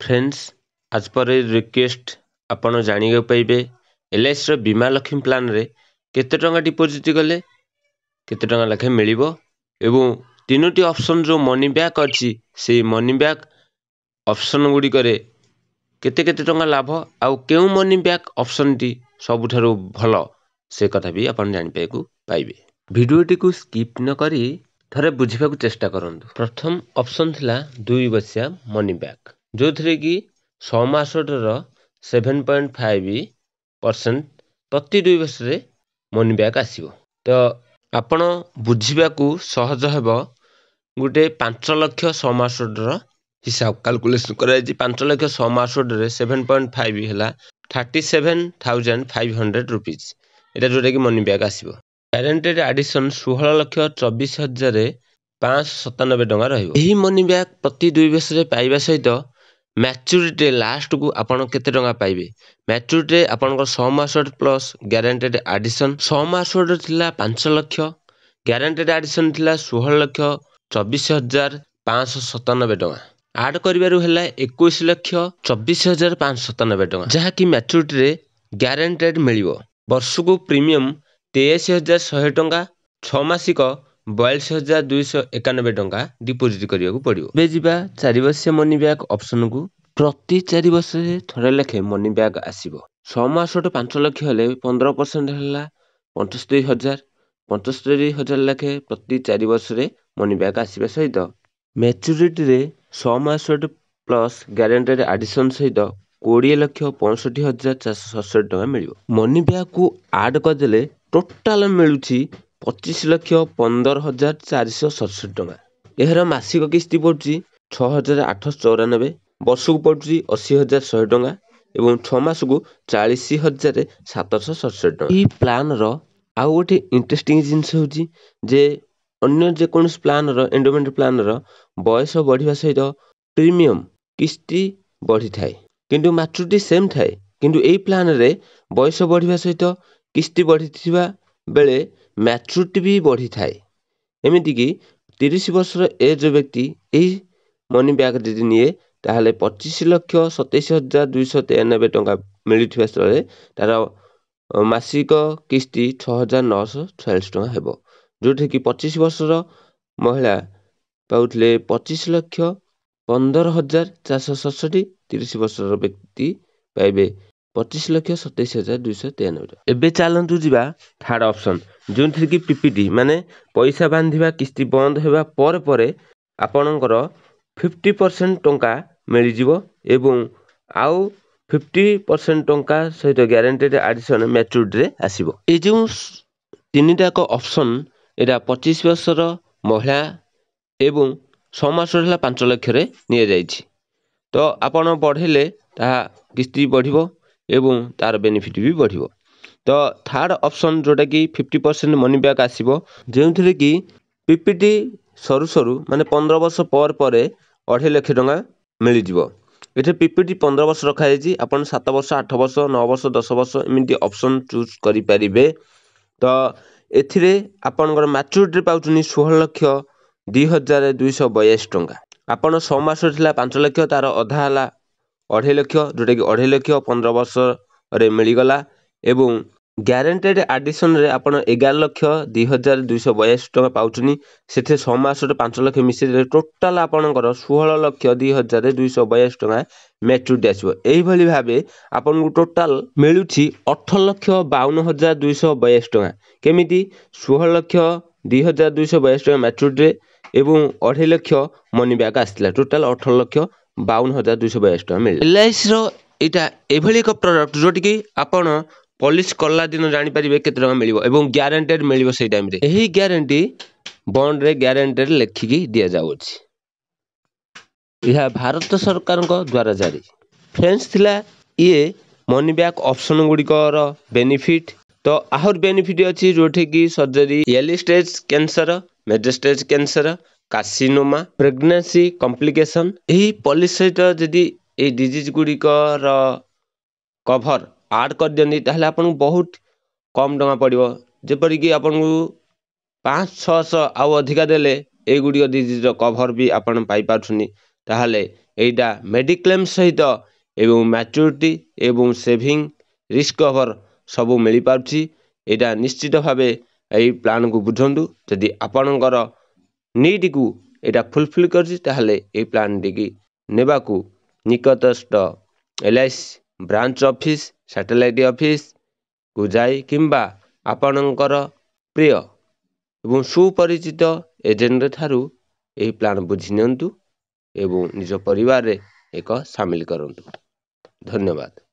Friends आज पर request आपण जानिए पाइबे LIC रो बीमा लक्ष्मी प्लान रे केते टंका डिपोजिट गले केते टंका लाखे मिलिबो एवं तीनोटी ऑप्शन जो मनी बैक अछि से मनी बैक ऑप्शन गुडी करे केते केते टंका लाभ आउ केउ मनी बैक ऑप्शन टी सबुठारु भलो से कथा भी आपण जानि पाइबे। वीडियोटी को स्किप न करी थरे बुझिबा को चेष्टा करंतु। प्रथम ऑप्शन थिला 2 वर्षिया मनी बैक जो थरे कि 6 मासर 7.5% प्रति 2 वर्ष रे मनी बैक आसीबो। तो आपण बुझिबा को सहज हेबो गुटे 5 लाख 6 मासर हिसाब कैलकुलेशन करा जी 5 लाख 6 मासर रे 7.5 हेला 37,500 रुपीस एटा जोटा कि मनी बैक आसीबो। गारंटेड एडिशन 16 लाख 24,597 टंका रहिबो। एही मनी बैक प्रति 2 वर्ष रे पाइबा सहित मैच्योरिटी लास्ट को आपण केते टंका पाइबे। मैच्योरिटी आपण 6 मासर प्लस गारंटेड एडिशन 6 मासर थिला 5 लाख गारंटेड एडिशन थिला 16 लाख 24,597 टंका ऐड करिबारु हेला 21 लाख 24,597 टंका जहा कि मैच्योरिटी रे गारंटेड मिलिबो। वर्ष को प्रीमियम 83,100 टंका 6 मासिक 42,291 टंका डिपोजिट करिया को पड़िबो। बे जिबा 4 वर्ष मनी बैक ऑप्शन को प्रति 4 वर्ष रे थरे लेखे मनी बैक आसीबो। 6 मास 5 लाख हेले 15% हेला 75,000 75,000 लाखे प्रति 4 वर्ष रे मनी बैक आसीबा सहित मैच्योरिटी रे 6 मास प्लस गारंटेड एडिशन सहित 20 लाख 65,467 टंका मिलिबो। मनी बैक को ऐड कर देले टोटल मिलुची 25 लाख 15,467 टंका। एहर मासिक किस्ती पड़ुची 6,894 वर्ष को पड़ुची 80,100 टंका एवं 6 मास को 40,767 टंका। ई प्लान रो आउ गोटे इंटरेस्टिंग जिंस होची जे अन्य जे कोनस प्लान रो एंडोमेंट प्लान रो बयस बढ़िया सहित प्रीमियम किस्ती बढ़ी थाए किंतु मैच्योरिटी सेम थाए किंतु एई प्लान रे बयस बढ़िया सहित किस्ती बढ़ी थिबा बेले मैच्योरिटी भी बढ़ी थाए। एमिति कि 30 वर्ष एज व्यक्ति एई मनी बैक जदि निए ताहले 25 लाख 27,293 टंका मिलिथिबा स्थले तार मासिक किस्ती 6,946 टंका हेबो जोठे कि 25 वर्षर महिला पाउथले 25 लाख 15,467 30 वर्षर व्यक्ति पाइबे 25 लाख 27,293। एबे चलंतु जिबा थर्ड ऑप्शन जो थी कि पीपीटी माने पैसा बांधिबा किस्ती बंद हेबा पर आपणकर 50% टंका मिल जिवो एवं आउ 50% टंका सहित गारंटेड एडिशन मैच्योरिटी रे आसीबो। ए जो तीनटा को ऑप्शन एटा 25 वर्षर महिला एवं 6 मास हला 5 लाख रे निया जायछि। तो आपण बढ़ेले ता किस्ती बढ़िबो एवं तार बेनिफिट भी बढ़िबो। तो थर्ड ऑप्शन जोटा कि 50% मनी बैक आसीबो जेउथरे कि पीपीटी सरू सरू माने 15 वर्ष पर 2.5 लाख टंका मिल जिवो। एथे पीपीटी 15 वर्ष रखा जायछि आपण 7 वर्ष 8 वर्ष 9 वर्ष 10 वर्ष एमिति ऑप्शन चूज करि परिबे। तो एथिरे आपनकर मैच्योरिटी पाउचनी 16 लाख 2,282 टंका आपण 6 मास थिला 5 लाख तार अधा हला 2.5 लाख जोटा कि 2.5 लाख 15 वर्ष रे मिली गला एवं गारंटेड एडिशन रे आपण 11 लाख 2,282 टंका पाउचनी सेथे 6 मास 5 लाख मिसे टोटल आपनकर 16 लाख 2,282 टंका मैच्योरिटी आसीबो। एही भली भाबे आपन को टोटल मिलुची 18 लाख 52,282 टंका केमिति 16 लाख 2,282 टंका मैच्योरिटी एवं 2.5 लाख मनी बैक आस्तिला टोटल 18 लाख 52,282 टंका मिल। LIC रो एटा एभली एक प्रोडक्ट जोटी कि आपण पॉलिश करला दिन जानि परिबे केते टंका मिलिबो एवं गारंटेड मिलिबो सेई टाइम रे। एही गारंटी बॉन्ड रे गारंटेड लेखिकी दिया जाउछि। यह भारत सरकार को द्वारा जारी फ्रेंड्स थिला ये मनी बैक ऑप्शन गुडी कर बेनिफिट। तो आहुर बेनिफिट अछि जोठी कि surgery early stage cancer major stage cancer carcinoma pregnancy complication एही पॉलिसी सहित जदि ए डिजीज गुडी कर कवर ऐड कर दियनी ताहले आपन बहुत कम टंका पड़िबो जेपरि कि आपन 500-600 आउ अधिका देले ए गुडी डिजीज कवर भी आपन पाई पाछुनी ताहले এইଟା ମେଡ଼ିକ୍ଲେମ୍ ସହିତ ଏବଂ ମ୍ୟାଚୁରିଟି ଏବଂ ସେଭିଂ ରିସ୍କ କଭର ସବୁ ମିଳିପାରୁଛି। ଏଇଟା ନିଶ୍ଚିତ ଭାବେ ଏଇ ପ୍ଲାନ୍କୁ ବୁଝନ୍ତୁ। ଯଦି ଆପଣଙ୍କର ନିଡ୍କୁ ଏଇଟା ଫୁଲଫିଲ୍ କରିଛି ତାହେଲେ ଏଇ ପ୍ଲାନ୍ଟିକି ନେବାକୁ ନିକଟସ୍ଥ LIC ବ୍ରାଞ୍ଚ ଅଫିସ୍ ସାଟେଲାଇଟ୍ ଅଫିସ୍କୁ ଯାଇ କିମ୍ବା ଆପଣଙ୍କର ପ୍ରିୟ ଏବଂ ସୁପରିଚିତ ଏଜେଣ୍ଟ ଠାରୁ ଏହି ପ୍ଲାନ୍ ବୁଝି ନିଅନ୍ତୁ ଏବଂ ନିଜ ପରିବାରରେ ଏକ ସାମିଲ କରନ୍ତୁ। ଧନ୍ୟବାଦ।